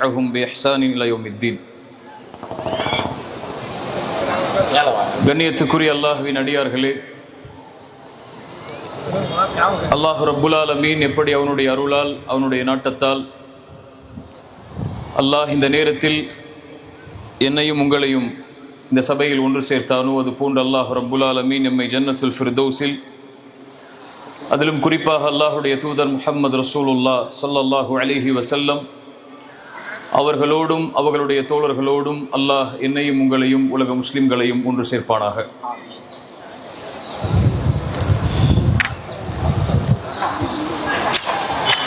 إلى يوم الدين. கண்ணியத்துக்குரிய அல்லாஹ்வின் அடியார்களே, அல்லாஹ் ரப்புல் ஆலமீன் எப்படி அவனுடைய அருளால் அவனுடைய நாட்டத்தால் அல்லாஹ் இந்த நேரத்தில் என்னையும் உங்களையும் இந்த சபையில் ஒன்று சேர்த்தானோ அது போன்று அல்லாஹ் ரப்புல் ஆலமீன் எம்மை ஜன்னத்துல் ஃபிர்தௌஸில், அதிலும் குறிப்பாக அல்லாஹுடைய தூதர் முஹம்மது ரசூலுல்லாஹ் ஸல்லல்லாஹு அலைஹி வஸல்லம் அவர்களோடும் அவர்களுடைய தோழர்களோடும் அல்லாஹ் என்னையும் உங்களையும் உலக முஸ்லிம்களையும் ஒன்று சேர்ப்பானாக.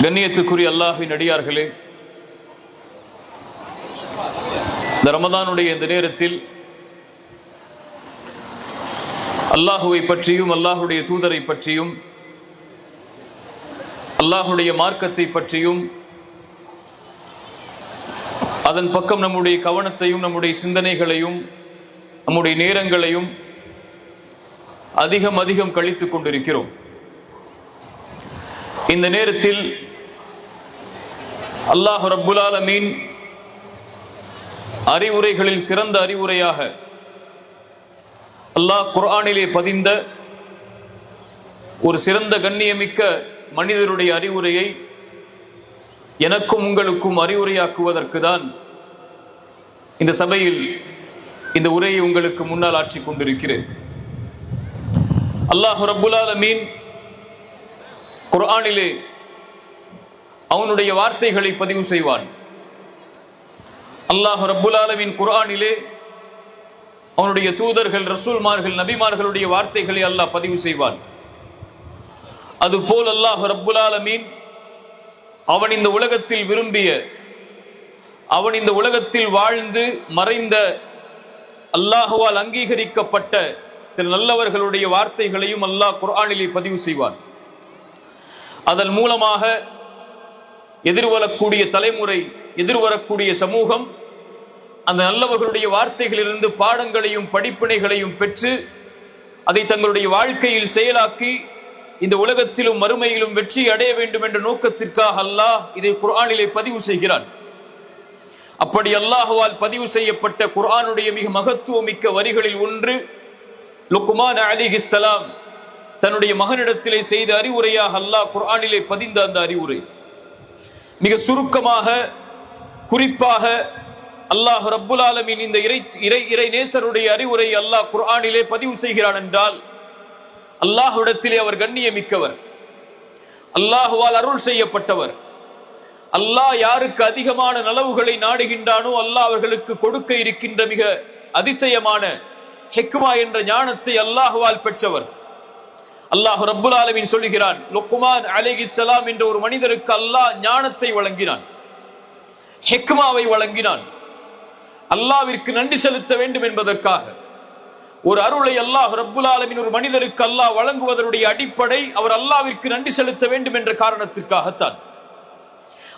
கண்ணியத்துக்குரிய அல்லாஹ்வின் அடியார்களே, இந்த ரமதானுடைய இந்த நேரத்தில் அல்லாஹுவை பற்றியும் அல்லாஹுடைய தூதரை பற்றியும் அல்லாஹுடைய மார்க்கத்தை பற்றியும் அதன் பக்கம் நம்முடைய கவனத்தையும் நம்முடைய சிந்தனைகளையும் நம்முடைய நேரங்களையும் அதிகம் கழித்துக் கொண்டிருக்கிறோம். இந்த நேரத்தில் அல்லாஹ் ரப்புல் ஆலமீன் அறிவுரைகளில் சிறந்த அறிவுரையாக அல்லாஹ் குர்ஆனிலே பதிந்த ஒரு சிறந்த கண்ணியமிக்க மனிதருடைய அறிவுரையை எனக்கும் உங்களுக்கும் அறிவுரையாக்குவதற்கு தான் இந்த சபையில் இந்த உரையை உங்களுக்கு முன்னால் ஆற்றிக் கொண்டிருக்கிறேன். அல்லாஹ் ரப்புல் ஆலமீன் குர்ஆனிலே அவனுடைய வார்த்தைகளை பதிவு செய்வான். அல்லாஹ் ரப்புல் ஆலமீன் குர்ஆனிலே அவனுடைய தூதர்கள், ரசூல்மார்கள், நபிமார்களுடைய வார்த்தைகளை அல்லாஹ் பதிவு செய்வான். அதுபோல் அல்லாஹ் ரப்புல் ஆலமீன் அவன் இந்த உலகத்தில் விரும்பிய, அவன் இந்த உலகத்தில் வாழ்ந்து மறைந்த, அல்லாஹுவால் அங்கீகரிக்கப்பட்ட சில நல்லவர்களுடைய வார்த்தைகளையும் அல்லாஹ் குர்ஆனிலே பதிவு செய்வான். அதன் மூலமாக எதிர்வரக்கூடிய தலைமுறை, எதிர்வரக்கூடிய சமூகம் அந்த நல்லவர்களுடைய வார்த்தைகளிலிருந்து பாடங்களையும் படிப்பினைகளையும் பெற்று அதை தங்களுடைய வாழ்க்கையில் செயலாக்கி இந்த உலகத்திலும் மறுமையிலும் வெற்றி அடைய வேண்டும் என்ற நோக்கத்திற்காக அல்லாஹ் இதை குர்ஆனிலே பதிவு செய்கிறான். அப்படி அல்லாஹுவால் பதிவு செய்யப்பட்ட குர்ஆனுடைய மிக மகத்துவமிக்க வரிகளில் ஒன்று லுக்மான் அலைஹிஸ்ஸலாம் தன்னுடைய மகனிடத்திலே செய்த அறிவுரையாக அல்லாஹ் குர்ஆனிலே பதிந்த அந்த அறிவுரை. மிக சுருக்கமாக, குறிப்பாக அல்லாஹ் ரப்புல் ஆலமீன் இந்த இறை நேசருடைய அறிவுரை அல்லாஹ் குர்ஆனிலே பதிவு செய்கிறான் என்றால் அல்லாஹ்விடத்திலே அவர் கண்ணியமிக்கவர், அல்லாஹுவால் அருள் செய்யப்பட்டவர். அல்லாஹ் யாருக்கு அதிகமான நலவுகளை நாடுகின்றானோ அல்லாஹ் அவர்களுக்கு கொடுக்க இருக்கின்ற மிக அதிசயமான ஹிக்மா என்ற ஞானத்தை அல்லாஹுவால் பெற்றவர். அல்லாஹ் ரப்புல் ஆலமீன் சொல்லுகிறான், லுக்மான் அலைஹிஸ்ஸலாம் என்ற ஒரு மனிதருக்கு அல்லாஹ் ஞானத்தை வழங்கினான், ஹிக்மாவை வழங்கினான். அல்லாஹ்விற்கு நன்றி செலுத்த வேண்டும் என்பதற்காக ஒரு அருளை அல்லாஹ் ரப்புல் ஆலமீன் ஒரு மனிதருக்கு அல்லாஹ் வழங்குவதனுடைய அடிப்படை அவர் அல்லாஹ்விற்கு நன்றி செலுத்த வேண்டும் என்ற காரணத்திற்காகத்தான்.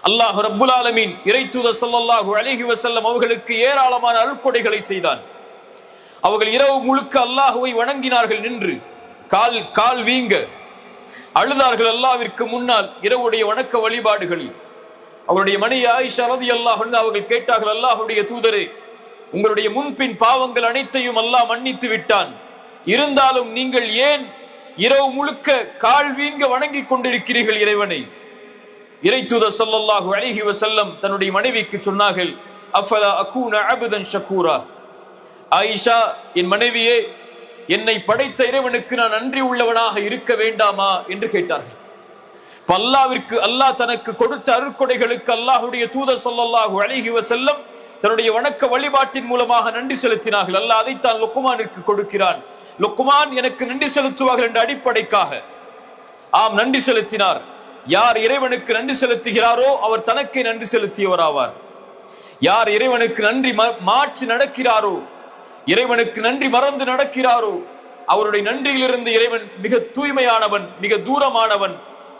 அல்லாஹ் ரப்புல் ஆலமீன் இறை தூதர் ஸல்லல்லாஹு அலைஹி வஸல்லம் அவர்களுக்கு ஏராளமான அருட்கொடைகளை செய்தான். அவர்கள் இரவு முழுக்க அல்லாஹுவை வணங்கினார்கள். நின்று கால் வீங்க அழுதார்கள் அல்லாஹ்விற்கு முன்னால் இரவுடைய வணக்க வழிபாடுகளில். அவருடைய மனைவி ஆயிஷா ரலியல்லாஹு அன்ஹா அவர்கள் கேட்டார்கள், அல்லாஹ்வுடைய தூதரே, உங்களுடைய முன்பின் பாவங்கள் அனைத்தையும் அல்லாஹ் மன்னித்து விட்டான், இருந்தாலும் நீங்கள் ஏன் இரவு முழுக்க கால் வீங்க வணங்கி கொண்டிருக்கிறீர்கள் இறைவனை? இறை தூதர் ஸல்லல்லாஹு அலைஹி வஸல்லம் தன்னுடைய மனைவிக்கு சொன்னார்கள், அஃபலா அகூன அப்தன் ஷகூரா, ஆயிஷா என் மனைவியே, என்னை படைத்த இறைவனுக்கு நான் நன்றி உள்ளவனாக இருக்க வேண்டாமா என்று கேட்டார்கள். அல்லாஹ்விற்கு, அல்லாஹ் தனக்கு கொடுத்த அருட்கொடைகளுக்கு அல்லாஹ்வுடைய தூதர் ஸல்லல்லாஹு அலைஹி வஸல்லம் தன்னுடைய வணக்க வழிபாட்டின் மூலமாக நன்றி செலுத்தினார்கள். அல்லாஹ் அதைத்தான் லுக்மானிற்கு கொடுக்கிறான். லுக்மான் எனக்கு நன்றி செலுத்துவார்கள் என்ற அடிப்படைக்காக ஆம் நன்றி செலுத்தினார். யார் இறைவனுக்கு நன்றி செலுத்துகிறாரோ அவர் தனக்கே நன்றி செலுத்தியவராவார். யார் இறைவனுக்கு நன்றி மாற்றி நடக்கிறாரோ, இறைவனுக்கு நன்றி மறந்து நடக்கிறாரோ, அவருடைய நன்றியிலிருந்து இறைவன் மிக தூய்மையானவன், மிக தூரமானவன்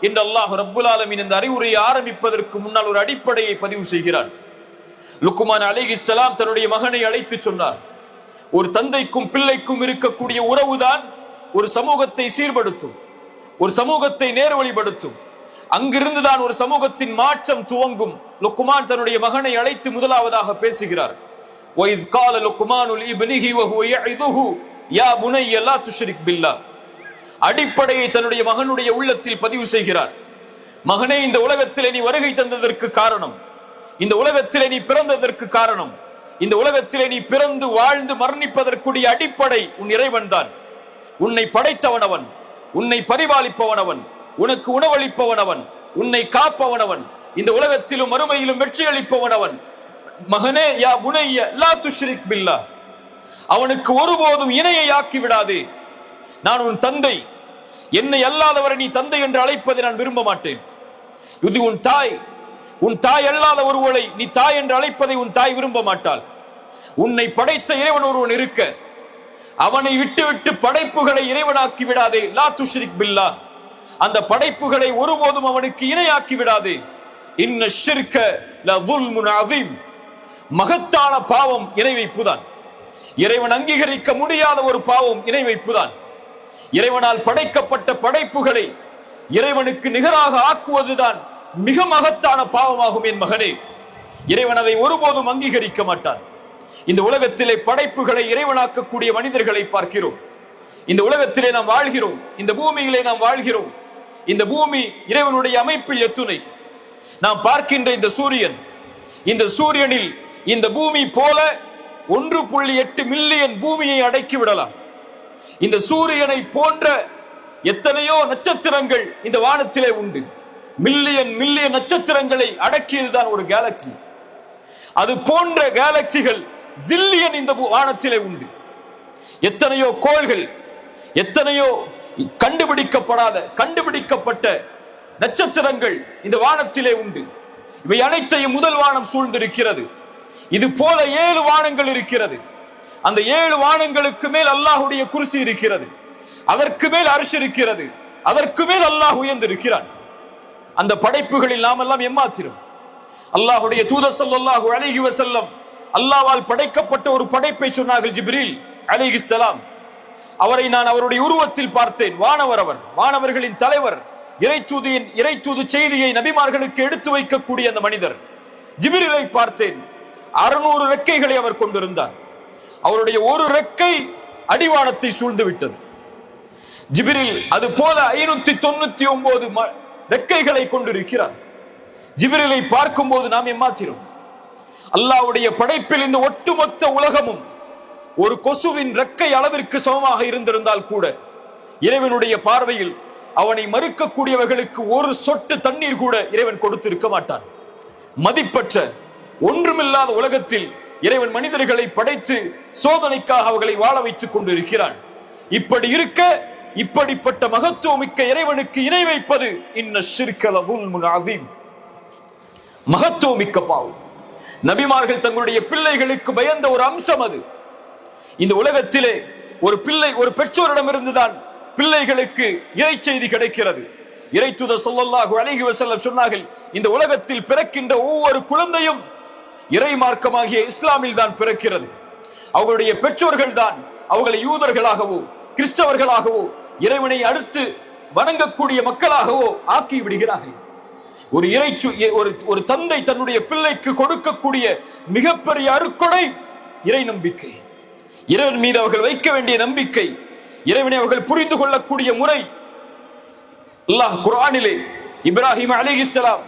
என்று அல்லாஹ் ரப்புல் ஆலமீன் இந்த அறிவுரையை ஆரம்பிப்பதற்கு முன்னால் ஒரு அடிப்படையை பதிவு செய்கிறான். லுக்மான் அலைஹிஸ்ஸலாம் தன்னுடைய மகனை அழைத்து சொன்னார், ஒரு தந்தைக்கும் பிள்ளைக்கும் இருக்கக்கூடிய உறவுதான் ஒரு சமூகத்தை சீர்படுத்தும், ஒரு சமூகத்தை நேர்வழிப்படுத்தும். அங்கிருந்துதான் ஒரு சமூகத்தின் மாற்றம் துவங்கும். லுக்மான் தன்னுடைய மகனை அழைத்து முதலாவதாக பேசுகிறார். وَإِذْ قَالَ لُقْمَانُ لِابْنِهِ وَهُوَ يَعِظُهُ يَا بُنَيَّ لَا تُشْرِكْ بِاللَّهِ. அடிப்படையை தன்னுடைய மகனுடைய உள்ளத்தில் பதிவு செய்கிறார். மகனே, இந்த உலகத்திலே நீ வருகை தந்ததற்கு காரணம், இந்த உலகத்திலே நீ பிறந்ததற்கு காரணம், இந்த உலகத்திலே நீ பிறந்து வாழ்ந்து மரணிப்பதற்குரிய அடிப்படை உன் இறைவன் தான். உன்னை படைத்தவனவன், உன்னை பரிபாலிப்பவனவன், உனக்கு உணவளிப்பவனவன், உன்னை காப்பவனவன், இந்த உலகத்திலும் மறுமையிலும் வெற்றி அளிப்பவனவன். மகனே, யா புனைய லா துஷ்ரிக் பில்லாஹ், அவனுக்கு ஒருபோதும் இணையை ஆக்கி விடாதே. நான் உன் தந்தை, என்னை அல்லாதவரை நீ தந்தை என்று அழைப்பதை நான் விரும்ப மாட்டேன். இது உன் தாய், உன் தாய் அல்லாத ஒருவளை நீ தாய் என்று அழைப்பதை உன் தாய் விரும்ப மாட்டாள். உன்னை படைத்த இறைவன் ஒருவன் இருக்க, அவனை விட்டு படைப்புகளை இறைவனாக்கி விடாதே. லா துஷ்ரிக் பில்லாஹ், அந்த படைப்புகளை ஒருபோதும் அவனுக்கு இணையாக்கி விடாதே. இன்ன ஷிர்க லதுல்முன் அதீம், மகத்தான பாவம் இணை வைப்புதான். இறைவன் அங்கீகரிக்க முடியாத ஒரு பாவம் இணை வைப்புதான். இறைவனால் படைக்கப்பட்ட படைப்புகளை இறைவனுக்கு நிகராக ஆக்குவதுதான் மிக மகத்தான பாவமாகும். என் மகனே, இறைவன் அதை ஒருபோதும் அங்கீகரிக்க மாட்டான். இந்த உலகத்திலே படைப்புகளை இறைவனாக்கக்கூடிய மனிதர்களை பார்க்கிறோம். இந்த உலகத்திலே நாம் வாழ்கிறோம், இந்த பூமியிலே நாம் வாழ்கிறோம். இந்த பூமி இறைவனுடைய அமைப்பில் எத்துணை. நாம் பார்க்கின்ற இந்த சூரியன், இந்த சூரியனில் இந்த பூமி போல 1.8 மில்லியன் பூமியை அடக்கி விடலாம். இந்த சூரியனை போன்ற எத்தனையோ நட்சத்திரங்கள் இந்த வானத்திலே உண்டு. மில்லியன் மில்லியன் நட்சத்திரங்களை அடக்கியதுதான் ஒரு கேலக்சி. அது போன்ற கேலக்சிகள் ஜில்லியன் இந்த வானத்திலே உண்டு. எத்தனையோ கோள்கள், எத்தனையோ கண்டுபிடிக்கப்பட்ட நட்சத்திரங்கள் இந்த வானத்திலே உண்டு. இவை அனைத்தையும் முதல் வானம் சூழ்ந்திருக்கிறது. இது போல 7 வானங்கள் இருக்கிறது. அந்த 7 வானங்களுக்கு மேல் அல்லாஹ்வுடைய குர்சி இருக்கிறது, அதற்கு மேல் அர்ஷ் இருக்கிறது, அதற்கு மேல் அல்லாஹ் உயர்ந்திருக்கிறான். அந்த படைப்புகளில் நாம் எல்லாம் எம்மாத்திரம். அல்லாஹ்வுடைய தூதர் ஸல்லல்லாஹு அலைஹி வஸல்லம் அல்லாஹ்வால் படைக்கப்பட்ட ஒரு படைப்பை சொன்னார்கள். ஜிப்ரீல் அலைஹிஸ்ஸலாம், அவரை நான் அவருடைய உருவத்தில் பார்த்தேன். வானவர், அவர் வானவர்களின் தலைவர், இறைத்தூது செய்தியை நபிமார்களுக்கு எடுத்து வைக்கக்கூடிய அந்த மனிதர். ஜிப்ரீலை பார்த்தேன். 600 ரெக்கைகளை அவர் கொண்டிருந்தார். அவருடைய ஒரு ரெக்கை அடிவானத்தை சூழ்ந்து விட்டது. ஜிப்ரீல் அது போல 599 ரெக்கைகளை கொண்டிருக்கிறார். ஜிப்ரீலை பார்க்கும் போது நாம் எம்மாத்திரம். அல்லாஹ்வுடைய படைப்பில் இந்த ஒட்டுமொத்த உலகமும் ஒரு கொசுவின் ரெக்கை அளவிற்கு சமமாக இருந்திருந்தால் கூட இறைவனுடைய பார்வையில் அவனை மறுக்கக்கூடியவர்களுக்கு ஒரு சொட்டு தண்ணீர் கூட இறைவன் கொடுத்திருக்க மாட்டான். மதிப்பற்ற ஒன்றுமில்லாத உலகத்தில் இறைவன் மனிதர்களை படைத்து சோதனைக்காக அவர்களை வாழ வைத்துக் கொண்டிருக்கிறான். இப்படி இருக்க, இப்படிப்பட்ட மகத்துவமிக்க இறைவனுக்கு இணை வைப்பது இன்ன ஷிர்க லதுல்முன் அதீம், மகத்துவமிக்க பாவம். நபிமார்கள் தங்களுடைய பிள்ளைகளுக்கு பயந்த ஒரு அம்சம் அது. இந்த உலகத்திலே ஒரு பெற்றோரிடமிருந்துதான் பிள்ளைகளுக்கு இறை செய்தி கிடைக்கிறது. இறைத்தூதர் ஸல்லல்லாஹு அலைஹி வஸல்லம் சொன்னார்கள், இந்த உலகத்தில் பிறக்கின்ற ஒவ்வொரு குழந்தையும் இறை மார்க்கமாகிய இஸ்லாமில் தான் பிறக்கிறது. அவர்களுடைய பெற்றோர்கள் தான் அவர்களை யூதர்களாகவோ கிறிஸ்தவர்களாகவோ இறைவனை அடுத்து வணங்கக்கூடிய மக்களாகவோ ஆக்கி விடுகிறார்கள். ஒரு தந்தை தன்னுடைய பிள்ளைக்கு கொடுக்கக்கூடிய மிகப்பெரிய அருக்கொடை இறை நம்பிக்கை, இறைவன் மீது அவர்கள் வைக்க வேண்டிய நம்பிக்கை, இறைவனை அவர்கள் புரிந்து கொள்ளக்கூடிய முறை. அல்லாஹ் குர்ஆனிலே இப்ராஹிம் அலைஹிஸ்ஸலாம்,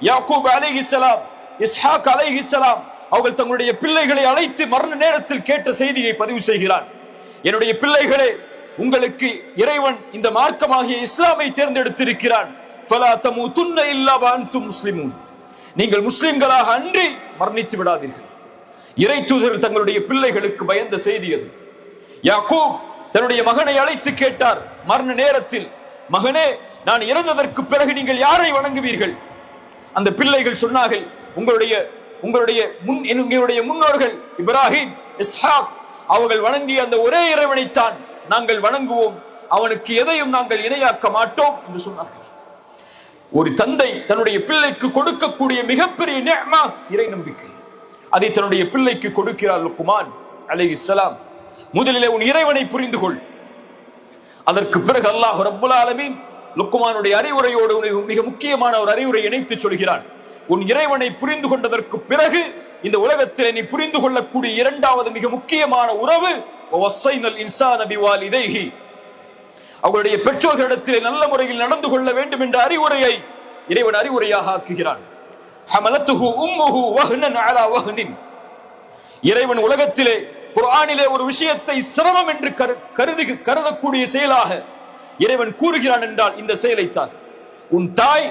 யாக்கூப் அலைஹிஸ்ஸலாம், இஸ்ஹாக் அலைஹிஸ்ஸலாம் அவர்கள் தங்களுடைய பிள்ளைகளை அழைத்து மரண நேரத்தில் கேட்ட செய்தியை பதிவு செய்கிறான். என்னுடைய பிள்ளைகளே, உங்களுக்கு இறைவன் இந்த மார்க்கமாகிய இஸ்லாமை தேர்ந்தெடுத்திருக்கிறான். ஃபலா தமூதுன்ன இல்லா வஅன்தும் முஸ்லிமூன், நீங்கள் முஸ்லிம்களாக அன்றி மரணித்து விடாதீர்கள். இறை தூதர்கள் தங்களுடைய பிள்ளைகளுக்கு பயந்த செய்தி அது. யாக்கூப் தன்னுடைய மகனை அழைத்து கேட்டார் மரண நேரத்தில், மகனே, நான் இறந்ததற்கு பிறகு நீங்கள் யாரை வணங்குவீர்கள்? அந்த பிள்ளைகள் சொன்னார்கள், உங்களுடைய முன்னோர்கள் இப்ராஹிம், இஸ்ஹாக் அவர்கள் வணங்கிய அந்த ஒரே இறைவனைத்தான் நாங்கள் வணங்குவோம், அவனுக்கு எதையும் நாங்கள் இணையாக்க மாட்டோம் என்று சொன்னார்கள். ஒரு தந்தை தன்னுடைய பிள்ளைக்கு கொடுக்கக்கூடிய மிகப்பெரிய நிஅமா இறை நம்பிக்கை. அதை தன்னுடைய பிள்ளைக்கு கொடுக்கிறார் லுக்மான் அலைஹிஸ்ஸலாம். முதலிலே உன் இறைவனை புரிந்து கொள். அதற்கு பிறகு அல்லாஹ் ரப்புல் ஆலமீன் லுக்மானுடைய அறிவுரையோடு மிக முக்கியமான ஒரு அறிவுரை இணைத்து சொல்கிறான். உன் இறைவனை புரிந்து கொண்டதற்கு பிறகு இந்த உலகத்திலே நீ புரிந்து கொள்ளக்கூடிய இரண்டாவது மிக முக்கியமான உறவு அவர்களுடைய பெற்றோர்களிடத்திலே நல்ல முறையில் நடந்து கொள்ள வேண்டும் என்ற அறிவுரையை இறைவன் அறிவுரையாக ஆக்குகிறான். இறைவன் உலகத்திலே குர்ஆனிலே ஒரு விஷயத்தை சிரமம் என்று கருதக்கூடிய செயலாக இறைவன் கூறுகிறான் என்றால் இந்த செயலைத்தான். உன் தாய்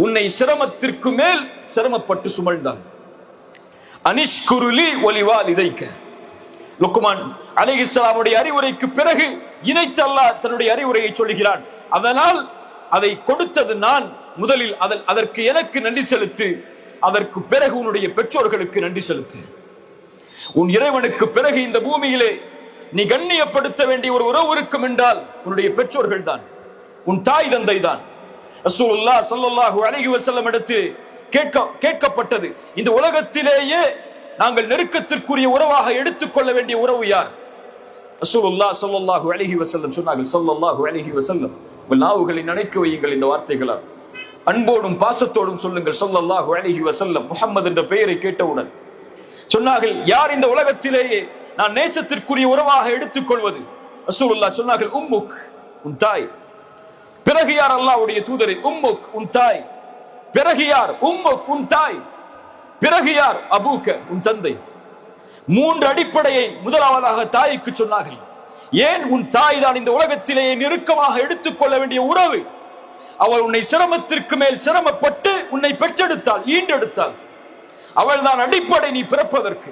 உன்னை சிரமத்திற்கு மேல் சிரமப்பட்டு சுமழ்ந்தான். அனிஷ்குருலி ஒலிவாலிதைக்க. லுக்மான் அலைஹிஸ்ஸலாமுடைய அறிவுரைக்கு பிறகு இணைத்து அல்லாஹ் தன்னுடைய அறிவுரையை சொல்கிறான். அதனால் அதை கொடுத்தது நான், முதலில் அதற்கு எனக்கு நன்றி செலுத்து, அதற்கு பிறகு உன்னுடைய பெற்றோர்களுக்கு நன்றி செலுத்து. உன் இறைவனுக்கு பிறகு இந்த பூமியிலே நீ கண்ணியப்படுத்த வேண்டிய ஒரு உறவு இருக்கும் என்றால் உன்னுடைய பெற்றோர்கள் தான், உன் தாய் தந்தை தான். ரசூலுல்லாஹ் ஸல்லல்லாஹு அலைஹி வஸல்லம் இடத்தில் கேட்கப்பட்டது, இந்த உலகத்திலேயே நாங்கள் நெருக்கத்திற்குரிய உறவாக எடுத்துக்கொள்ள வேண்டிய உறவு யார்? ரசூலுல்லாஹ் ஸல்லல்லாஹு அலைஹி வஸல்லம் சொன்னார்கள், ஸல்லல்லாஹு அலைஹி வஸல்லம், உங்கள் நாவுகளை நினைக்க வையுங்கள் இந்த வார்த்தைகளால், அன்போடும் பாசத்தோடும் சொல்லுங்கள் ஸல்லல்லாஹு அலைஹி வஸல்லம். முஹம்மது என்ற பெயரை கேட்டவுடன் சொன்னார்கள், யார் இந்த உலகத்திலேயே நான் நேசத்திற்குரிய உறவாக எடுத்துக்கொள்வது? ரசூலுல்லாஹ் சொன்னார்கள், உம்முக், உன் தாய். பிறகு யார்? அல்லாஹ்வுடைய தூதரே, உம்முக், உன் தாய். பிறகு யார்? உம்முக், உன் தாய். பிறகு யார்? அபூக்க, உன் தந்தை. மூன்று அடிப்படையை முதலாவதாக தாய்க்கு சொன்னார்கள். ஏன்? உன் தாய் தான் இந்த உலகத்திலேயே நெருக்கமாக எடுத்துக்கொள்ள வேண்டிய உறவு. அவள் உன்னை சிரமத்திற்கு மேல் சிரமப்பட்டு உன்னை பெற்றெடுத்தாள், ஈண்டெடுத்தாள். அவள் தான் அடிப்படை நீ பிறப்பதற்கு,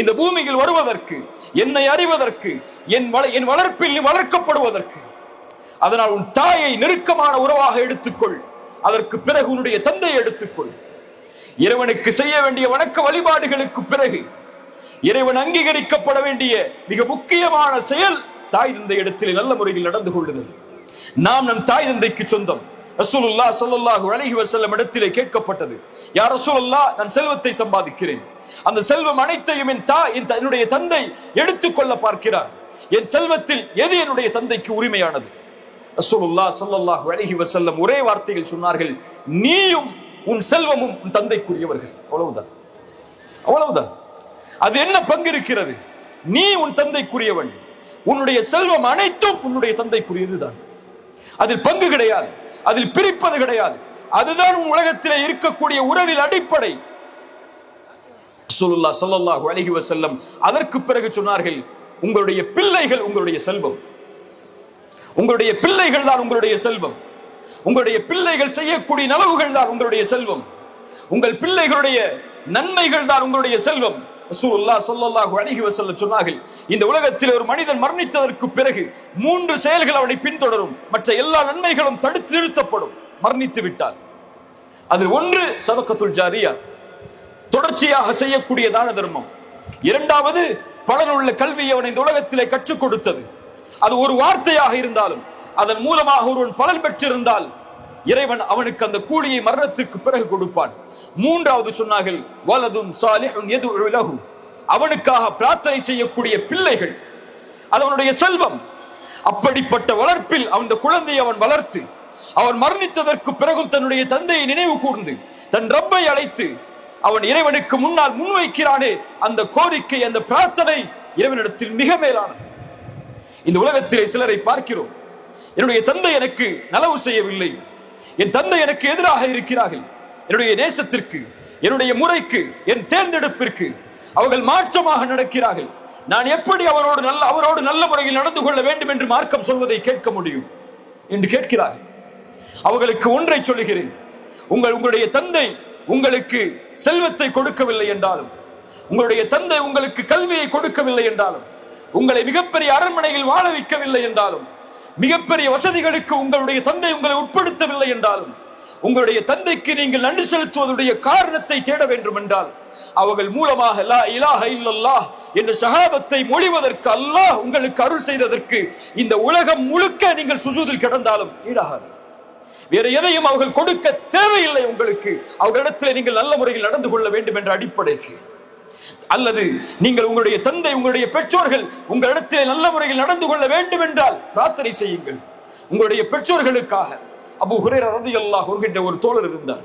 இந்த பூமியில் வருவதற்கு, என்னை அறிவதற்கு, என் வளர்ப்பில் நீ வளர்க்கப்படுவதற்கு. அதனால் உன் தாயை நெருக்கமான உறவாக எடுத்துக்கொள். அதற்கு பிறகு உன்னுடைய தந்தையை எடுத்துக்கொள். இறைவனுக்கு செய்ய வேண்டிய வணக்க வழிபாடுகளுக்கு பிறகு இறைவன் அங்கீகரிக்கப்பட வேண்டிய மிக முக்கியமான செயல் தாய் தந்தை இடத்தில் நல்ல முறையில் நடந்து கொள்ளுதல். நாம் நம் தாய் தந்தைக்கு சொந்தம். ரசூலுல்லாஹ் ஸல்லல்லாஹு அலைஹி வஸல்லம் இடத்திலே கேட்கப்பட்டது, யா ரசூலுல்லாஹ், நான் செல்வத்தை சம்பாதிக்கிறேன், அந்த செல்வம் அனைத்தையும் என்னுடைய தந்தை எடுத்துக்கொள்ள பார்க்கிறார், என் செல்வத்தில் எது என்னுடைய தந்தைக்கு உரிமையானது? ரசூலுல்லாஹ் ஸல்லல்லாஹு அலைஹி வஸல்லம் ஒரே வார்த்தையில் சொன்னார்கள், நீயும் உன் செல்வமும் உன் தந்தைக்குரியவர்கள். அவ்வளவுதான், அவ்வளவுதான். அது என்ன பங்கு இருக்கிறது? நீ உன் தந்தைக்குரியவன், உன்னுடைய செல்வம் அனைத்தும் உன்னுடைய தந்தைக்குரியதுதான். அதில் பங்கு கிடையாது, அதில் பிரிப்பது கிடையாது. அதுதான் உன் உலகத்திலே இருக்கக்கூடிய உறவில் அடிப்படை. ரசூலுல்லாஹ் ஸல்லல்லாஹு அலைஹி வஸல்லம் அதற்கு பிறகு சொன்னார்கள், உங்களுடைய பிள்ளைகள் உங்களுடைய செல்வம். உங்களுடைய பிள்ளைகள் தான் உங்களுடைய செல்வம். உங்களுடைய பிள்ளைகள் செய்யக்கூடிய நலவுகள் தான் உங்களுடைய செல்வம். உங்கள் பிள்ளைகளுடைய நன்மைகள் தான் உங்களுடைய செல்வம். ரசூலுல்லாஹ் ஸல்லல்லாஹு அலைஹி வஸல்லம் சொன்னார்கள், இந்த உலகத்தில் ஒரு மனிதன் மரணித்ததற்கு பிறகு 3 செயல்கள் அவனை பின்தொடரும், மற்ற எல்லா நன்மைகளும் தடுத்து நிறுத்தப்படும் மரணித்து விட்டால். அது ஒன்று சதகத்துல் ஜாரியா, தொடர்ச்சியாக செய்யக்கூடிய தான தர்மம். இரண்டாவது பலனுள்ள கல்வியை அவன் இந்த உலகத்திலே கற்றுக் கொடுத்தது. அது ஒரு வார்த்தையாக இருந்தாலும் அதன் மூலமாக ஒருவன் பலன் பெற்றிருந்தால் இறைவன் அவனுக்கு அந்த கூலியை மரணத்திற்கு பிறகு கொடுப்பான். மூன்றாவது சொன்னார்கள், வலதுன் சாலிஹுன் யதுஉ லஹு, அவனுக்காக பிரார்த்தனை செய்யக்கூடிய பிள்ளைகள், அது அவனுடைய செல்வம். அப்படிப்பட்ட வளர்ப்பில் அந்த குழந்தையை அவன் வளர்த்து அவன் மரணித்ததற்கு பிறகும் தன்னுடைய தந்தையை நினைவு கூர்ந்து தன் ரப்பை அழைத்து அவன் இறைவனுக்கு முன்னால் முன்வைக்கிறானே, அந்த கோரிக்கை, அந்த பிரார்த்தனை இறைவனிடத்தில் மிக மேலானது. இந்த உலகத்திலே சிலரை பார்க்கிறோம், என்னுடைய தந்தை எனக்கு நலவு செய்யவில்லை, என் தந்தை எனக்கு எதிராக இருக்கிறார்கள், என்னுடைய நேசத்திற்கு, என்னுடைய முறைக்கு, என் தேர்ந்தெடுப்பிற்கு அவர்கள் மாற்றமாக நடக்கிறார்கள், நான் எப்படி அவரோடு நல்ல முறையில் நடந்து கொள்ள வேண்டும் என்று மார்க்கம் சொல்வதை கேட்க முடியும் என்று கேட்கிறார்கள். அவர்களுக்கு ஒன்றை சொல்லுகிறேன், உங்களுடைய தந்தை உங்களுக்கு செல்வத்தை கொடுக்கவில்லை என்றாலும், உங்களுடைய தந்தை உங்களுக்கு கல்வியை கொடுக்கவில்லை என்றாலும், உங்களை மிகப்பெரிய அரண்மனையில் வாழ வைக்கவில்லை என்றாலும், மிகப்பெரிய வசதிகளுக்கு உங்களுடைய தந்தை உங்களை உட்படுத்தவில்லை என்றாலும், உங்களுடைய தந்தைக்கு நீங்கள் நன்றி செலுத்துவதுடைய காரணத்தை தேட வேண்டும் என்றால், அவர்கள் மூலமாக லா இலாஹ இல்லல்லாஹ் என்ற ஷஹாதத்தை மொழிவதற்கு அல்லாஹ் உங்களுக்கு அருள் செய்ததற்கு இந்த உலகம் முழுக்க நீங்கள் சுஜூதில் கிடந்தாலும் ஈடாகாது. வேற எதையும் அவர்கள் கொடுக்க தேவையில்லை உங்களுக்கு. அவர்களிடத்தில் நீங்கள் நல்ல முறையில் நடந்து கொள்ள வேண்டும் என்ற அடிப்படைக்கு. அல்லது நீங்கள் உங்களுடைய தந்தை, உங்களுடைய பெற்றோர்கள் உங்களிடத்திலே நல்ல முறையில் நடந்து கொள்ள வேண்டும் என்றால் பிரார்த்தனை செய்யுங்கள் உங்களுடைய பெற்றோர்களுக்காக. அபூ ஹுரைரா ரலியல்லாஹு அன்ஹு என்ற ஒரு தோழர் இருந்தார்.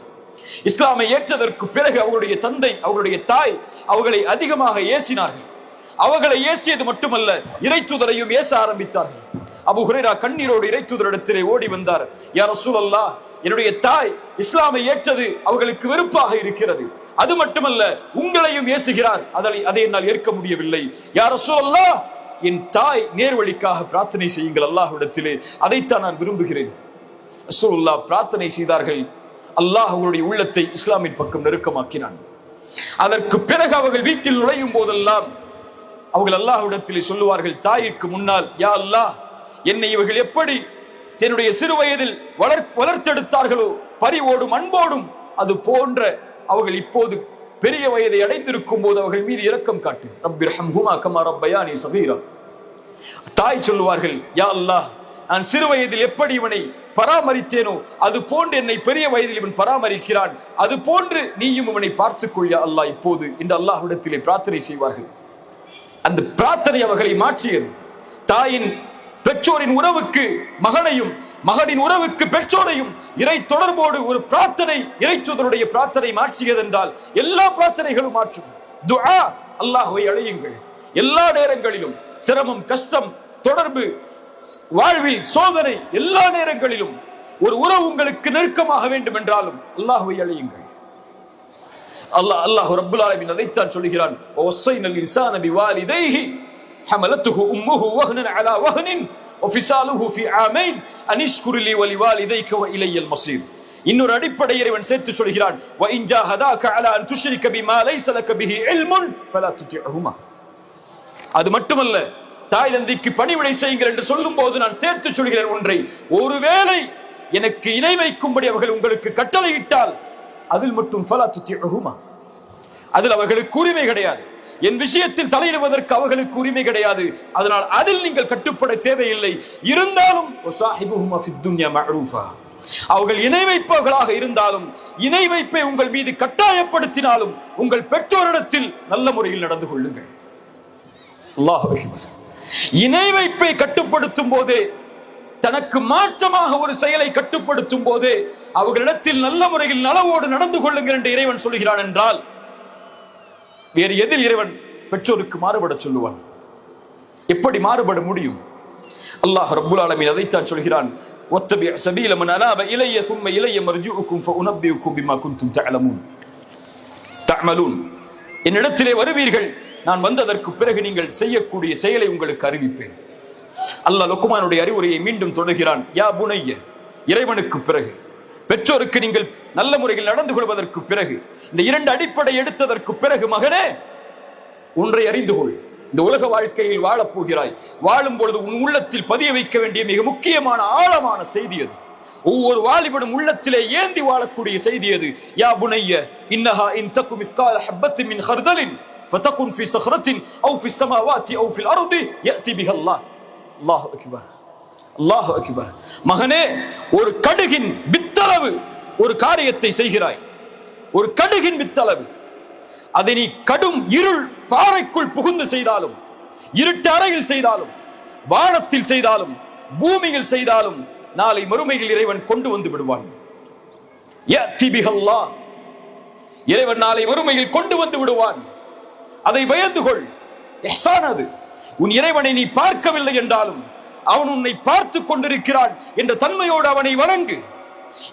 இஸ்லாமை ஏற்றதற்கு பிறகு அவர்களுடைய தந்தை, அவர்களுடைய தாய் அவர்களை அதிகமாக ஏசினார்கள். அவர்களை ஏசியது மட்டுமல்ல, இறைத்தூதரையும் ஏச ஆரம்பித்தார்கள். அபூ ஹுரைரா கண்ணீரோடு இறைத்தூதரிடத்திலே ஓடி வந்தார். யா ரசூலல்லாஹ், என்னுடைய தாய் இஸ்லாமை ஏற்றது அவர்களுக்கு வெறுப்பாக இருக்கிறது. அது மட்டுமல்ல, உங்களையும் ஏசுகிறார். அதை என்னால் ஏற்க முடியவில்லை. யா ரசூலல்லாஹ், என் தாய் நேர்வழிக்காக பிரார்த்தனை செய்யுங்கள் அல்லாஹ்விடத்திலே, அதைத்தான் நான் விரும்புகிறேன். ரசூலுல்லாஹ் பிரார்த்தனை செய்தார்கள். அல்லாஹ் அவர்களுடைய உள்ளத்தை இஸ்லாமின் பக்கம் நெருக்கமாக்கினான். அதற்கு பிறகு அவர்கள் வீட்டில் நுழையும் போதெல்லாம் அவர்கள் அல்லாஹ்விடத்திலே சொல்லுவார்கள், தாயிற்கு முன்னால், யா அல்லாஹ், என்னை இவர்கள் எப்படி என்னுடைய சிறு வயதில் வளர்த்தெடுத்தார்களோ பரிவோடும் அன்போடும், அது போன்ற அவர்கள் இப்போது பெரிய வயதை அடைந்திருக்கும் போது அவர்கள் மீது இரக்கம் காட்டு. ரப்பிர்ஹம்ஹுமா கமா ரப்பயானி ஸகீரா. தாய் சொல்லுவார்கள், யா அல்லாஹ், நான் சிறு வயதில் எப்படி இவனை பராமரித்தேனோ அது போன்று என்னை பெரிய வயதில் இவன் பராமரிக்கிறான், அது போன்று நீயும் இவனை பார்த்துக்கொள் யா அல்லாஹ் இப்போது என்று அல்லாஹ்விடத்திலே பிரார்த்தனை செய்வார்கள். அந்த பிரார்த்தனை அவர்களை மாற்றியது. தாயின் பெற்றோரின் உறவுக்கு மகனையும், மகனின் உறவுக்கு பெற்றோரையும் இறை தொடர்போடு ஒரு பிரார்த்தனை, இறைத்தூதருடைய பிரார்த்தனை மாற்றியது என்றால் எல்லா பிரார்த்தனைகளும் மாற்றும். துஆ, அல்லாஹ்வை அழையுங்கள். எல்லா நேரங்களிலும் சிரமம், கஷ்டம், தொடர்பு, வாழ்வில் சோதனை, எல்லா நேரங்களிலும் ஒரு உறவு உங்களுக்கு நெருக்கமாக வேண்டும் என்றாலும் அல்லாஹ்வை அழையுங்கள். அல்லாஹ் ரப்புல் ஆலமீன் அதைத்தான் சொல்கிறான். வஸைனல் இன்சான பிவாலிதைஹி ஹமலத்துஹு உம்முஹு வஹ்னன் அலா வஹ்னின் வஃபிசாலுஹு ஃபீ ஆமைன் அனிஷ்குர் லி வலிவாலிதைக வ இலையல் மஸீர். இன்னொரு அடிப்படை இறைவன் சேர்த்து சொல்கிறான், வ இன் ஜாஹதாக அலா அன் துஷ்ரிக பிமா லைஸ லக பிஹி இல்முன் ஃபலா துதிஹுமா. அது மட்டுமல்ல, தாய் தந்தைக்கு பணிவிடை செய்யுங்கள் என்று சொல்லும் போது நான் சேர்த்து சொல்கிறேன் ஒன்றை, ஒருவேளை எனக்கு இணை வைக்கும்படி அவர்கள் உங்களுக்கு கட்டளையிட்டால் அதில் மட்டும் ஃபலா துதிஹுமா, அதில் அவர்களுக்கு உரிமை கிடையாது. என் விஷயத்தில் தலையிடுவதற்கு அவர்களுக்கு உரிமை கிடையாது. அதனால் அதில் நீங்கள் கட்டுப்பட தேவையில்லை. இருந்தாலும் வஸாஹிபுஹுமா ஃபித் துன்யா மஅரூஃபா, அவர்கள் இணை வைப்பவர்களாக இருந்தாலும், இணை வைப்பை உங்கள் மீது கட்டாயப்படுத்தினாலும் உங்கள் பெற்றோரிடத்தில் நல்ல முறையில் நடந்து கொள்ளுங்கள். அல்லாஹ் அக்பர். இணை வைப்பை கட்டுப்படுத்தும் போதே, தனக்கு மாற்றமாக ஒரு செயலை கட்டுப்படுத்தும் போதே அவர்களிடத்தில் நல்ல முறையில் நலவோடு நடந்து கொள்ளுங்கள் என்று இறைவன் சொல்கிறான் என்றால், வேறு எதில் இறைவன் பெற்றோருக்கு மாறுபட சொல்லுவான்? எப்படி மாறுபட முடியும்? அல்லாஹ் ரப்புல் ஆலமீன் அதைத்தான் சொல்கிறான். வத்தபி சபீல மன் அனாப இலைய ثم இலைய மர்ஜூஉக்கும் ஃபஉனபியுக்கும் பிமா குன்தும் தஅமலூன். என்னிடத்திலே வருவீர்கள், நான் வந்ததற்கு பிறகு நீங்கள் செய்யக்கூடிய செயலை உங்களுக்கு அறிவிப்பேன். அல்லாஹ் லுக்மானுடைய அறிவுரையை மீண்டும் தொடர்கிறான். யா புனைய, இறைவனுக்கு பிறகு, பெற்றோருக்கு நீங்கள் நல்ல முறையில் நடந்து கொள்வதற்கு பிறகு, இந்த இரண்டு அடிப்படை எடுத்ததற்கு பிறகு, மகனே, ஒன்றை அறிந்து கொள். இந்த உலக வாழ்க்கையில் வாழப் போகிறாய். வாழும் பொழுது உன் உள்ளத்தில் பதிய வைக்க வேண்டிய மிக முக்கியமான ஆழமான செய்தி அது. ஒவ்வொரு வாலிபனும் உள்ளத்திலே ஏந்தி வாழக்கூடிய செய்தி அது. யா புனைய இன்னஹா இன் தகு மிஸ்கால ஹப்பத்தின் மின் ஹர்தலின் ஃபதகுன் ஃபீ ஸஹ்ரத்தின் அவ் ஃபீ ஸமாவாத்தி அவ் ஃபில் அர்தி யஅதி பிஹா அல்லாஹ். அல்லாஹு அக்பர், அல்லாஹு அக்பர். மகனே, ஒரு கடுகின் வித்தளவு ஒரு காரியத்தை செய்கிறாய், ஒரு கடுகின் வித்தளவு, அதை நீ கடும் இருள் பாறைக்குள் புகுந்து செய்தாலும், இருட்டு அறையில் செய்தாலும், வானத்தில் செய்தாலும், பூமியில் செய்தாலும், நாளை மறுமையில் இறைவன் கொண்டு வந்து விடுவான். யஅதி பிஹா அல்லாஹ், இறைவன் நாளை மறுமையில் கொண்டு வந்து விடுவான். அதை பயந்து கொள். இஹ்சான் அது. உன் இறைவனை நீ பார்க்கவில்லை என்றாலும் அவன் உன்னை பார்த்து கொண்டிருக்கிறான் என்ற தன்மையோடு அவனை வணங்கு.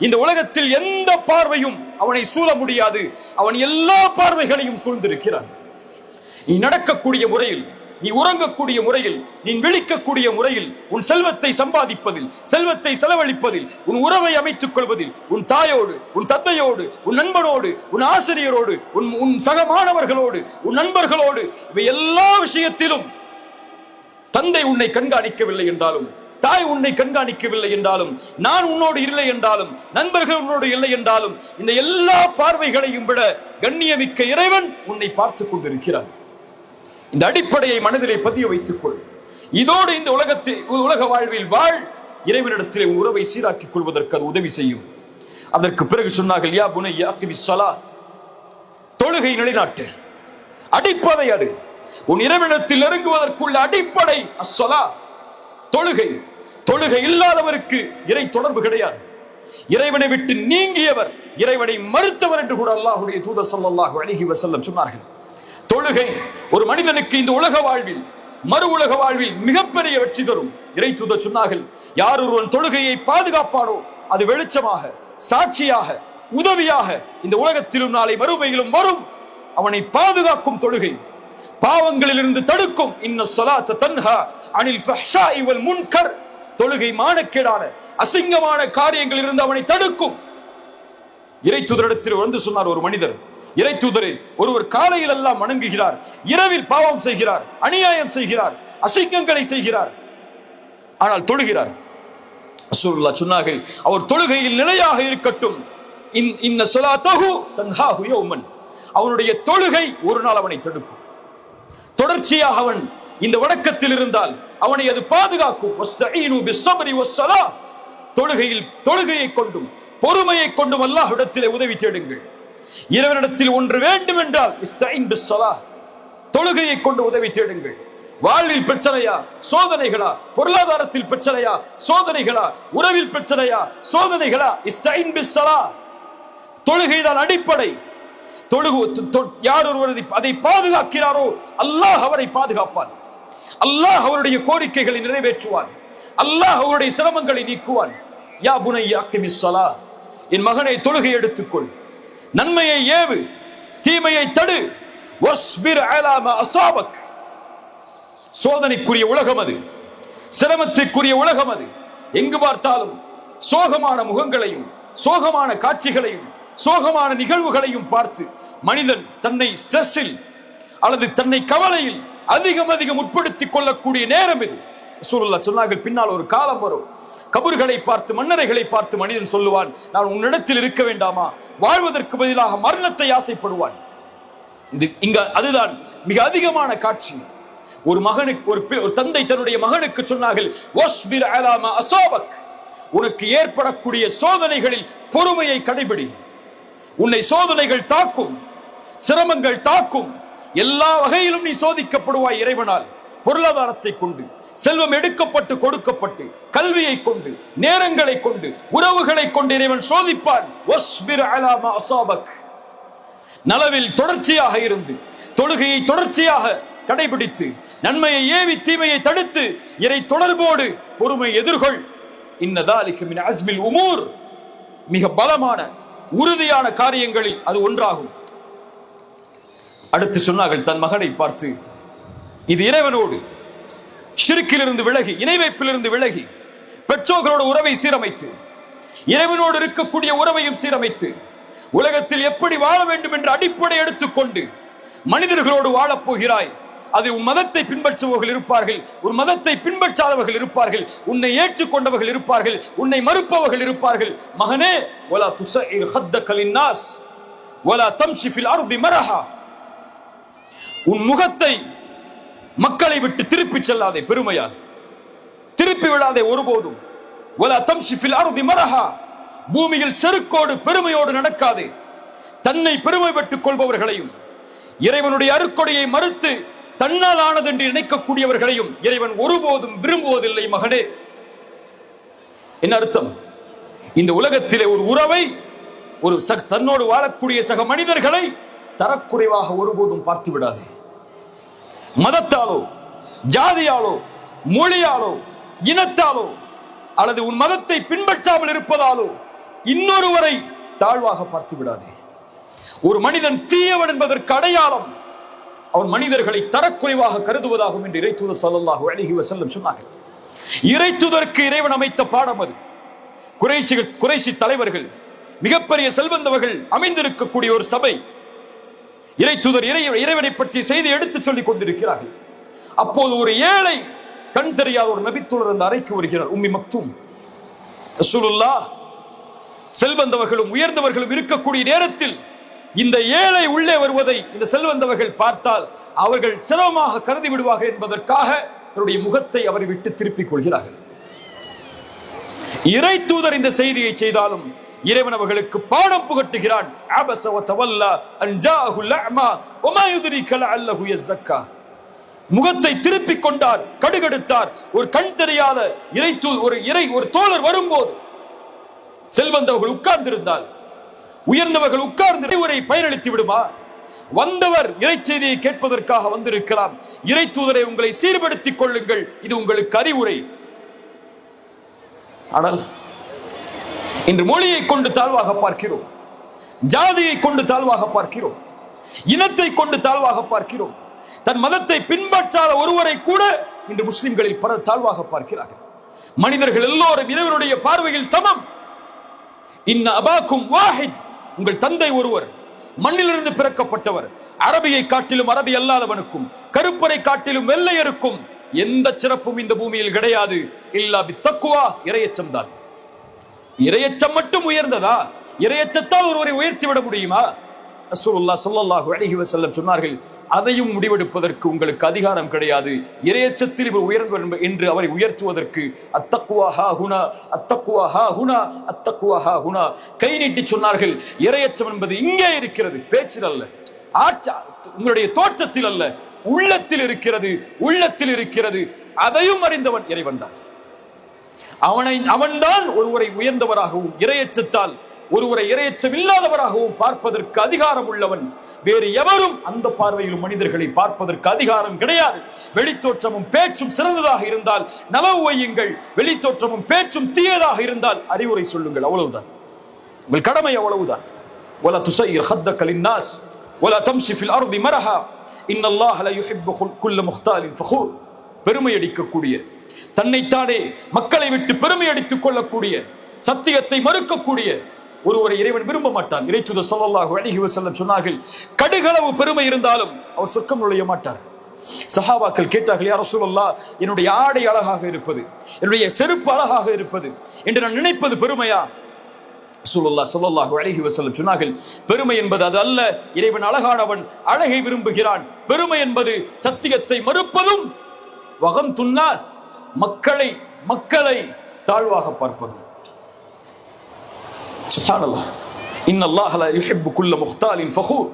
இந்த உலகத்தில் எந்த பார்வையும் அவனை சூழ முடியாது. அவன் எல்லா பார்வைகளையும் சூழ்ந்திருக்கிறான். நீ நடக்கக்கூடிய முறையில், நீ உறங்கக்கூடிய முறையில், நீ விழிக்கக்கூடிய முறையில், உன் செல்வத்தை சம்பாதிப்பதில், செல்வத்தை செலவழிப்பதில், உன் உறவை அமைத்துக் கொள்வதில், உன் தாயோடு, உன் தந்தையோடு, உன் நண்பனோடு, உன் ஆசிரியரோடு, உன் சக மாணவர்களோடு, உன் நண்பர்களோடு, இவை எல்லா விஷயத்திலும் தந்தை உன்னை கண்காணிக்கவில்லை என்றாலும், தாய் உன்னை கண்காணிக்கவில்லை என்றாலும், நான் உன்னோடு இல்லை என்றாலும், நண்பர்கள் உன்னோடு இல்லை என்றாலும், இந்த எல்லா பார்வைகளையும் விட கண்ணியமிக்க இறைவன் உன்னை பார்த்து கொண்டிருக்கிறான். இந்த அடிப்படையை மனதிலே பதிய வைத்துக் கொள். இதோடு இந்த உலக வாழ்வில் வாழ். இறைவனிடத்திலே உறவை சீராக்கிக் கொள்வதற்கு அது உதவி செய்யும். அதற்கு பிறகு சொன்னார்கள், யா புனைய அக்மிஸ் ஸலாத், தொழுகை நிலைநாட்டு, அடிப்படை அடு. உன் இறைவனிடத்தில் நெருங்குவதற்குள்ள அடிப்படை அஸ்ஸலா, தொழுகை. தொழுகை இல்லாதவருக்கு இறை தொடர்பு கிடையாது. இறைவனை விட்டு நீங்கியவர், இறைவனை மறுத்தவர் என்று கூட அல்லாஹ்வுடைய தூதர் ஸல்லல்லாஹு அலைஹி வஸல்லம் சொன்னார்கள். தொழுகை ஒரு மனிதனுக்கு இந்த உலக வாழ்வில் மறு உலக வாழ்வில் மிகப்பெரிய வெற்றி தரும். இறை தூதர் சொன்னார்கள், யார் ஒருவன் தொழுகையை பாதுகாப்பானோ அது வெளிச்சமாக, சாட்சியாக, உதவியாக இந்த உலகத்திலும் நாளை மறுமையிலும் வரும். அவனை பாதுகாக்கும் தொழுகை பாவங்களிலிருந்து தடுக்கும். இன்ன ஸலாத்த தன்ஹா அனில் ஃபஹ்ஷாஇ வல் முன்கர். தொழுகை மானக்கேடான அசிங்கமான காரியங்களிலிருந்து அவனை தடுக்கும். இறை தூதரிடத்தில் வந்து சொன்னார் ஒரு மனிதர், இறை தூதரே, ஒருவர் காலையில் எல்லாம் வணங்குகிறார், இரவில் பாவம் செய்கிறார், அநியாயம் செய்கிறார், அசிங்கங்களை செய்கிறார், ஆனால் தொழுகிறார். ரசூலுல்லாஹ் சொன்னார்கள், அவர் தொழுகையில் நிலையாக இருக்கட்டும். இன்ன ஸலாத்தஹு தன்ஹாஹு யௌமன். அவனுடைய தொழுகை ஒரு நாள் அவனை தடுக்கும். தொடர்ச்சியாக அவன் இந்த வணக்கத்தில் இருந்தால் அவனை அது பாதுகாக்கும். வஸ்தஈனு பிஸ்ஸப்ரி வஸ்ஸலாஹ். தொழுகையை கொண்டும் பொறுமையை கொண்டும் அல்லாஹ்விடத்திலே உதவி தேடுங்கள். இறைவனிடத்தில் ஒன்று வேண்டும் என்றால் இஸ்தஈன் பிஸ்ஸலாஹ், தொழுகையை கொண்டு உதவி தேடுங்கள். வாழ்வில் பிரச்சனையா, சோதனைகளா? பொருளாதாரத்தில் பிரச்சனையா, சோதனைகளா? உறவில் பிரச்சனையா, சோதனைகளா? இஸ்தஈன் பிஸ்ஸலாஹ். தொழுகைதான் அடிப்படை. யார் ஒருவர் அதை பாதுகாக்கிறாரோ அல்லாஹ் அவரை பாதுகாப்பான். அல்லாஹ் அவருடைய கோரிக்கைகளை நிறைவேற்றுவான். அல்லாஹ் அவருடைய சிரமங்களை நீக்குவான். யா புனைய அக்கிமிஸ் ஸலாஹ், என் மகனை தொழுகை எடுத்துக்கொள், நன்மையை ஏவு, தீமையை தடு. வஸ்பிர் அலா மா அஸாபக். சோதனைக்குரிய உலகம் அது, சிரமத்திற்குரிய உலகம் அது. எங்கு பார்த்தாலும் சோகமான முகங்களையும் சோகமான காட்சிகளையும் சோகமான நிகழ்வுகளையும் பார்த்து மனிதன் தன்னை ஸ்ட்ரெஸ்ஸில் அல்லது தன்னை கவலையில் அதிகம் உட்படுத்திக் கொள்ளக்கூடிய நேரம் இது. ரசூலுல்லாஹ் சொன்னார்கள், பின்னால் ஒரு காலம் வரும், கபர்களை பார்த்து மன்னரைகளை பார்த்து மனிதன் சொல்லுவான், நான் உன்னிடத்தில் இருக்க வேண்டாமா? வாழ்வதற்கு பதிலாக மரணத்தை ஆசைப்படுவான். அதுதான் மிக அதிகமான காட்சி. ஒரு மகனுக்கு ஒரு தந்தை தன்னுடைய மகனுக்கு சொன்னார்கள், வஸ்பிர் அலா மா அஸாபக். உனக்கு ஏற்படக்கூடிய சோதனைகளில் பொறுமையை கடைபிடி. உன்னை சோதனைகள் தாக்கும், சிரமங்கள் தாக்கும், எல்லா வகையிலும் நீ சோதிக்கப்படுவாய் இறைவனால். பொருளாதாரத்தை கொண்டு, செல்வம் எடுக்கப்பட்டு கொடுக்கப்பட்டு, கல்வியை கொண்டு, நேரங்களை கொண்டு, உறவுகளை கொண்டு இறைவன் சோதிப்பான். வஸ்பிர் அலா மா அஸாபக். நலவில் தொடர்ச்சியாக இருந்து, தொழுகையை தொடர்ச்சியாக கடைபிடித்து, நன்மையை ஏவி தீமையை தடுத்து, இறை தொடர்போடு பொறுமை எதிர்கொள். இன்ன தாலிக மின் அஸ்மில் உமூர். மிக பலமான உறுதியான காரியங்களில் அது ஒன்றாகும். அடுத்து சொன்னார்கள் தன் மகனை பார்த்து, இது இறைவனோடு ஷிர்க்கிலிருந்து விலகி, இணை வைப்பிலிருந்து விலகி, பெற்றோர்களோட உறவை சீரமைத்து, இறைவனோடு இருக்கக்கூடிய உறவையும் சீரமைத்து, உலகத்தில் எப்படி வாழ வேண்டும் என்ற அடிப்படை எடுத்துக்கொண்டு மனிதர்களோடு வாழப் போகிறாய். அது உன் மதத்தை பின்பற்றுபவர்கள் இருப்பார்கள், உன் மதத்தை பின்பற்றாதவர்கள் இருப்பார்கள், உன்னை ஏற்றுக்கொண்டவர்கள் இருப்பார்கள், உன்னை மறுப்பவர்கள் இருப்பார்கள். மகனே, வலா துஸஇர் ஹத்தக லின்னாஸ் வலா தம்ஷி ஃபில் அர்தி மரஹா. உன் முகத்தை மக்களை விட்டு திருப்பி செல்லாதே, பெருமையால் திருப்பி விடாதே ஒருபோதும். வலா தம்ஷி ஃபில் அர்தி மரஹா. பூமியில் செருக்கோடு பெருமையோடு நடக்காதே. தன்னை பெருமை பெற்றுக் கொள்பவர்களையும் இறைவனுடைய அருட்கொடையை மறுத்து தன்னால் ஆனது என்று நினைக்கக்கூடியவர்களையும் இறைவன் ஒருபோதும் விரும்புவதில்லை. மகனே, என்ன அர்த்தம்? இந்த உலகத்திலே ஒரு உறவை, ஒரு தன்னோடு வாழக்கூடிய சக மனிதர்களை தரக்குறைவாக ஒருபோதும் பார்த்து விடாதே. மதத்தாலோ, ஜாதியாலோ, மொழியாலோ, இனத்தாலோ, அல்லது உன் மதத்தை பின்பற்றாமல் இருப்பதாலோ இன்னொருவரை தாழ்வாக பார்த்து விடாதே. ஒரு மனிதன் தீயவன் என்பதற்கு அடையாளம் அவன் மனிதர்களை தரக்குறைவாக கருதுவதாகும் என்று இறை தூதர் ஸல்லல்லாஹு அலைஹி வஸல்லம் சொன்னார்கள். இறை தூதருக்கு இறைவன் அமைத்த பாடம் அது. குறைஷி தலைவர்கள், மிகப்பெரிய செல்வந்தவர்கள் அமைந்திருக்கக்கூடிய ஒரு சபை. இறை தூதர் இறைவனை பற்றி செய்தி எடுத்து சொல்லிக் கொண்டிருக்கிறார்கள். அப்போது ஒரு ஏழை, கண் தெரியாத ஒரு நபித்தோழர் அந்த அறைக்கு வருகிறார். உம்மி மக்தூம். ரசூலுல்லாஹ் செல்வந்தவர்களும் உயர்ந்தவர்களும் இருக்கக்கூடிய நேரத்தில் இந்த ஏழை உள்ளே வருவதை இந்த செல்வந்தவர்கள் பார்த்தால் அவர்கள் சிரமமாக கருதி விடுவார்கள் என்பதற்காக தன்னுடைய முகத்தை அவரை விட்டு திருப்பிக் கொள்கிறார்கள். இறை தூதர் இந்த செய்தியை செய்தாலும் இறைவன் அவர்களுக்கு பாடம் புகட்டுகிறான். அபஸ வ தவல்லா அன் ஜாஅஹுல் அமா வமா யுத்ரிக லஅல்லஹு யஸக்கா. முகத்தை திருப்பிக் கொண்டார், கடுகடுத்தார். ஒரு கண் தெரியாத ஒரு தோழர் வரும்போது செல்வந்தவர்கள் உட்கார்ந்திருந்தால், உயர்ந்தவர்கள் உட்கார்ந்து உரை பயனளித்து விடுமா? வந்தவர் இறை செய்தியை கேட்பதற்காக வந்திருக்கலாம். இறை தூதரை உங்களை சீர்படுத்திக் கொள்ளுங்கள், இது உங்களுக்கு அறிவுரை. ஆனால் இன்று மொழியை கொண்டு தாழ்வாக பார்க்கிறோம், ஜாதியை கொண்டு தாழ்வாக பார்க்கிறோம், இனத்தை கொண்டு தாழ்வாக பார்க்கிறோம். தன் மதத்தை பின்பற்றாத ஒருவரை கூட இன்று முஸ்லிம்களில் பல தாழ்வாக பார்க்கிறார்கள். மனிதர்கள் எல்லோரும் இறைவனுடைய பார்வையில் சமம். இன்ன அபாக்கும் வாஹித், உங்கள் தந்தை ஒருவர், மண்ணிலிருந்து பிறக்கப்பட்டவர். அரபியை காட்டிலும் அரபி அல்லாதவனுக்கும் கருப்பரை காட்டிலும் வெள்ளையருக்கும் எந்த சிறப்பும் இந்த பூமியில் கிடையாது. இல்லா பித்தக்குவா, இறையச்சம் தான். இறையச்சம் மட்டும் உயர்ந்ததா? இறையச்சத்தால் ஒருவரை உயர்த்திவிட முடியுமா? ரசூலுல்லாஹ் ஸல்லல்லாஹு அலைஹி வஸல்லம் சொன்னார்கள், அதையும் முடிவெடுப்பதற்கு உங்களுக்கு அதிகாரம் கிடையாது. இறையச்சத்தில் இவர் உயர்ந்தவர் என்று அவரை உயர்த்துவதற்கு அத்தக்வா ஹாஹுனா, அத்தக்வா ஹாஹுனா, அத்தக்வா ஹாஹுனா, கை நீட்டி சொன்னார்கள், இறையச்சம் என்பது இங்கே இருக்கிறது, பேச்சில் அல்ல, உங்களுடைய தோற்றத்தில் அல்ல, உள்ளத்தில் இருக்கிறது, உள்ளத்தில் இருக்கிறது. அதையும் அறிந்தவன் இறைவன் தான். அவன்தான் ஒருவரை உயர்ந்தவராகவும் இறையச்சத்தால் ஒருவரை இறையச்சம் இல்லாதவராகவும் பார்ப்பதற்கு அதிகாரம் உள்ளவன். வேறு எவரும் அந்த பார்வையிலும் மனிதர்களை பார்ப்பதற்கு அதிகாரம் கிடையாது. வெளித்தோற்றமும் பேச்சும் சிறந்ததாக இருந்தால் நலவு வையுங்கள், வெளித்தோற்றமும் பேச்சும் தீயதாக இருந்தால் அறிவுரை சொல்லுங்கள், அவ்வளவுதான். உங்கள் கடமை அவ்வளவுதான். ولا تصير خدك للناس ولا تمشي في الارض مرحا ان الله لا يحب كل مختال فخور. பெருமை அடிக்கக்கூடிய, தன்னைத்தானே மக்களை விட்டு பெருமை அடித்துக் கொள்ளக்கூடிய, சத்தியத்தை மறுக்கக்கூடிய ஒருவரை இறைவன் விரும்ப மாட்டான். இறைத்தூதர் ஸல்லல்லாஹு அலைஹி வஸல்லம் சொன்னார்கள், கடுகளவு பெருமை இருந்தாலும் அவர் சொர்க்கம் நுழைய மாட்டார். சஹாபாக்கள் கேட்டார்கள், யா ரசூலல்லாஹ், என்னுடைய ஆடை அழகாக இருப்பது, என்னுடைய செருப்பு அழகாக இருப்பது என்று நான் நினைப்பது பெருமையா? ரசூலுல்லாஹ் ஸல்லல்லாஹு அலைஹி வஸல்லம் சொன்னார்கள், பெருமை என்பது அது அல்ல. இறைவன் அழகானவன், அழகை விரும்புகிறான். பெருமை என்பது சத்தியத்தை மறுப்பதும், வகம் துன்னாஸ், மக்களை தாழ்வாக பார்ப்பதும். சுப்ஹானல்லாஹ். இன்னல்லாஹ லா யுஹிப்பு குல்ல முக்தாலின் ஃபகூர்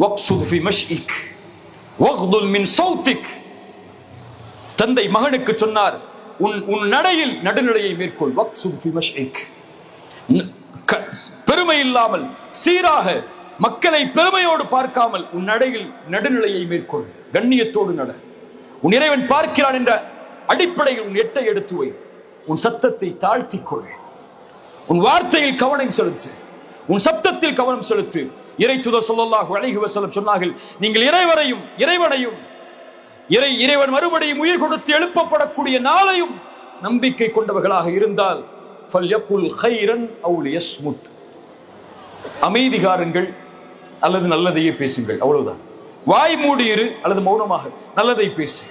வக்ஸுத் ஃபீ மஷ்இக் வக்துல் மின் ஸௌதிக். தந்தை மகனுக்கு சொன்னார், உன் நடையில் நடுநிலையை மேற்கொள். வக்ஸுத் ஃபீ மஷ்இக், பெருமை இல்லாமல் சீராக மக்களை பெருமையோடு பார்க்காமல் உன் நடையில் நடுநிலையை மேற்கொள், கண்ணியத்தோடு நட. உன் இறைவன் பார்க்கிறான் என்ற அடிப்படையில் உன் எட்டை எடுத்து வை. உன் சத்தத்தை தாழ்த்திக்கொள், உன் வார்த்தையில் கவனம் செலுத்து, உன் சப்தத்தில் கவனம் செலுத்து. இறைத்தூதர் ஸல்லல்லாஹு அலைஹி வஸல்லம் சொன்னார்கள், நீங்கள் இறைவனையும் இறைவன் மறுபடியும் உயிர் கொடுத்து எழுப்பப்படக்கூடிய நாளையும் நம்பிக்கை கொண்டவர்களாக இருந்தால் ஃபல்யகுல் கைரன் அவு லியஸ்முத், அமைதிகாருங்கள் அல்லது நல்லதையே பேசுங்கள், அவ்வளவுதான். வாய் மூடி இரு அல்லது மௌனமாக நல்லதை பேசு,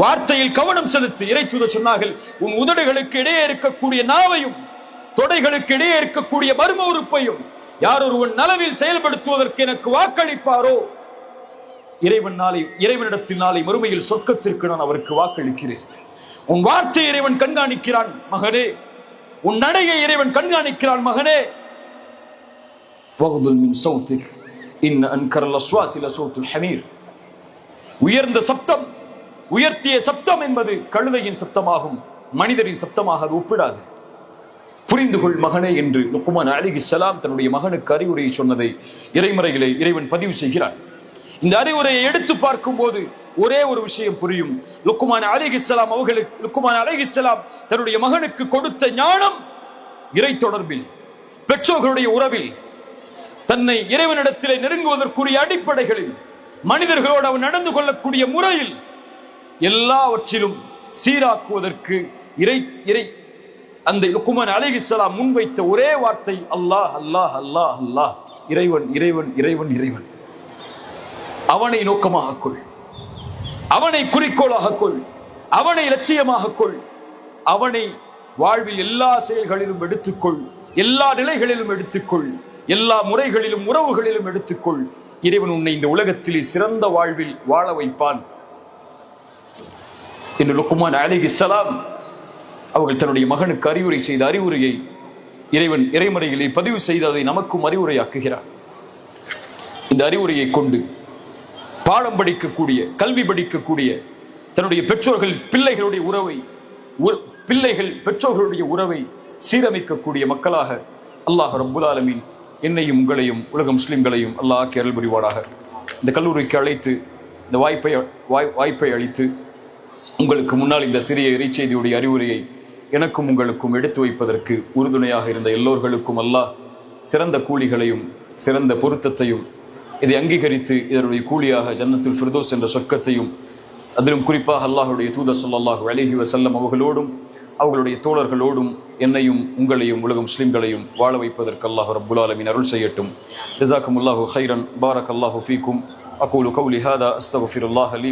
வார்த்தையில் கவனம் செலுத்து. இறைத்தூதர் சொன்னார்கள், உன் உதடுகளுக்கு இடையே இருக்கக்கூடிய நாவையும் தொடைகளுக்கு இடையே இருக்கக்கூடிய மர்ம உறுப்பையும் யார் ஒருவன் நலவில் செயல்படுத்துவதற்கு எனக்கு வாக்களிப்பாரோ, இறைவனிடத்தில் நாளை மறுமையில் சொர்க்கத்திற்கு நான் அவருக்கு வாக்களிக்கிறேன். உன் வார்த்தை இறைவன் கண்காணிக்கிறான் மகனே, உன் நடையை இறைவன் கண்காணிக்கிறான் மகனே. வக்துல் மின் ஸௌதிக் இன்ன அன்கரல் அஸ்வாத்தி லஸௌத்துல் ஹமீர். உயர்ந்த சப்தம், உயர்த்திய சப்தம் என்பது கழுதையின் சப்தமாகும், மனிதரின் சப்தமாக அது ஒப்பிடாது. புரிந்து கொள் மகனே என்று லுக்மான் அலைஹிஸ்ஸலாம் தன்னுடைய மகனுக்கு அறிவுரையை சொன்னதை இறைமறைகளை இறைவன் பதிவு செய்கிறான். இந்த அறிவுரையை எடுத்து பார்க்கும் போது ஒரே ஒரு விஷயம் புரியும். லுக்மான் அலைஹிஸ்ஸலாம் தன்னுடைய மகனுக்கு கொடுத்த ஞானம் இறை தொடர்பில், பெற்றோர்களுடைய உறவில், தன்னை இறைவனிடத்திலே நெருங்குவதற்குரிய அடிப்படைகளில், மனிதர்களோடு அவன் நடந்து கொள்ளக்கூடிய முறையில், எல்லாவற்றிலும் சீராக்குவதற்கு அந்த லுக்மான் அலைஹிஸ்ஸலாம் முன்வைத்த ஒரே வார்த்தை அல்லாஹ் அல்லாஹ் அல்லாஹ் அல்லாஹ். இறைவன் இறைவன் இறைவன் இறைவன். அவனை நோக்கமாக கொள், அவனை குறிக்கோளாக கொள், அவனை லட்சியமாக கொள், அவனை வாழ்வில் எல்லா செயல்களிலும் எடுத்துக்கொள், எல்லா நிலைகளிலும் எடுத்துக்கொள், எல்லா முறைகளிலும் உறவுகளிலும் எடுத்துக்கொள். இறைவன் உன்னை இந்த உலகத்திலே சிறந்த வாழ்வில் வாழ வைப்பான் என்று லுக்மான் அலைஹிஸ்ஸலாம் அவர்கள் தன்னுடைய மகனுக்கு அறிவுரை செய்த அறிவுரையை இறைவன் இறைமறையிலே பதிவு செய்து அதை நமக்கும் அறிவுரையாக்குகிறார். இந்த அறிவுரையை கொண்டு பாடம் படிக்கக்கூடிய, கல்வி படிக்கக்கூடிய, தன்னுடைய பெற்றோர்கள் பிள்ளைகளுடைய உறவை சீரமைக்கக்கூடிய மக்களாக அல்லாஹ் ரப்புல் ஆலமீன் என்னையும் உங்களையும் உலக முஸ்லிம்களையும் அல்லாஹ் ஆக்கி அருள் புரிவானாக. இந்த கல்லூரிக்கு அழைத்து இந்த வாய்ப்பை அளித்து உங்களுக்கு முன்னால் இந்த சிறிய இறைச்செய்தியுடைய அறிவுரையை எனக்கும் உங்களுக்கும் எடுத்து வைப்பதற்கு உறுதுணையாக இருந்த எல்லோர்களுக்கும் அல்லாஹ் சிறந்த கூலிகளையும் சிறந்த பொருத்தத்தையும், இதை அங்கீகரித்து இதனுடைய கூலியாக ஜன்னத்துல் ஃபிர்தௌஸ் என்ற சொர்க்கத்தையும், அதிலும் குறிப்பாக அல்லாஹுடைய தூதர் ஸல்லல்லாஹு அலைஹி வஸல்லம் அவர்களோடும் அவர்களுடைய தோழர்களோடும் என்னையும் உங்களையும் உலக முஸ்லிம்களையும் வாழ வைப்பதற்கு அல்லாஹ் ரப்புல் ஆலமீன் அருள் செய்யட்டும். ஜஸாக்குமுல்லாஹு கைரன். பாரக்கல்லாஹு ஃபீக்கும். அகூலு கௌலி ஹாதா அஸ்தக்ஃபிருல்லாஹ லீ